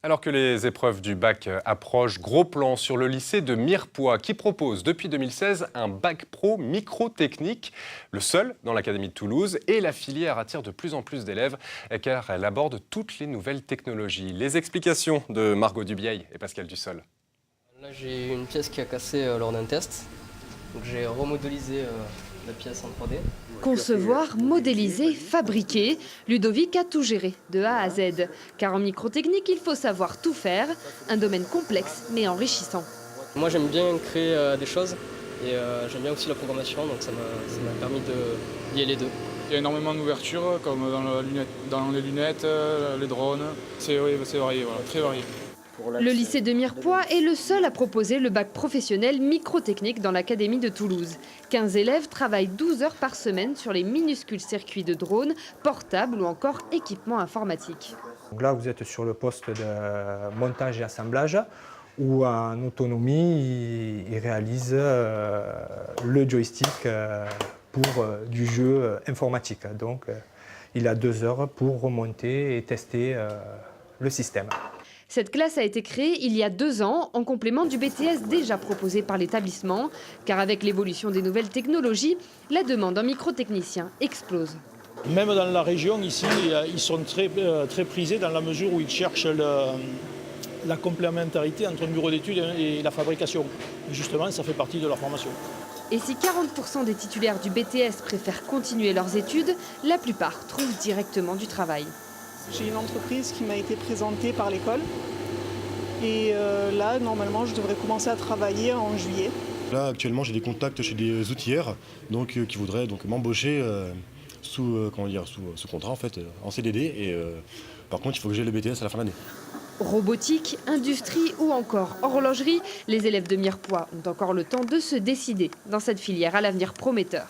Alors que les épreuves du bac approchent, gros plan sur le lycée de Mirepoix qui propose depuis 2016 un bac pro microtechnique, le seul dans l'académie de Toulouse, et la filière attire de plus en plus d'élèves car elle aborde toutes les nouvelles technologies. Les explications de Margot Dubiaille et Pascal Dussol. Là j'ai une pièce qui a cassé lors d'un test, donc j'ai remodélisé la pièce en 3D. Concevoir, modéliser, fabriquer, Ludovic a tout géré, de A à Z. Car en microtechnique, il faut savoir tout faire, un domaine complexe mais enrichissant. Moi j'aime bien créer des choses et j'aime bien aussi la programmation, donc ça m'a permis de lier les deux. Il y a énormément d'ouvertures, comme dans les lunettes, les drones. C'est varié, voilà, très varié. Le lycée de Mirepoix est le seul à proposer le bac professionnel microtechnique dans l'académie de Toulouse. 15 élèves travaillent 12 heures par semaine sur les minuscules circuits de drones, portables ou encore équipements informatiques. Donc là, vous êtes sur le poste de montage et assemblage où en autonomie, il réalise le joystick pour du jeu informatique. Donc il a 2 heures pour remonter et tester le système. Cette classe a été créée il y a 2 ans en complément du BTS déjà proposé par l'établissement. Car avec l'évolution des nouvelles technologies, la demande en microtechnicien explose. Même dans la région, ici, ils sont très prisés dans la mesure où ils cherchent la complémentarité entre le bureau d'études et la fabrication. Et justement, ça fait partie de leur formation. Et si 40% des titulaires du BTS préfèrent continuer leurs études, la plupart trouvent directement du travail. J'ai une entreprise qui m'a été présentée par l'école et là, normalement, je devrais commencer à travailler en juillet. Là, actuellement, j'ai des contacts chez des outillères qui voudraient m'embaucher sous contrat, en fait, en CDD. Et par contre, il faut que j'ai le BTS à la fin de l'année. Robotique, industrie ou encore horlogerie, les élèves de Mirepoix ont encore le temps de se décider dans cette filière à l'avenir prometteur.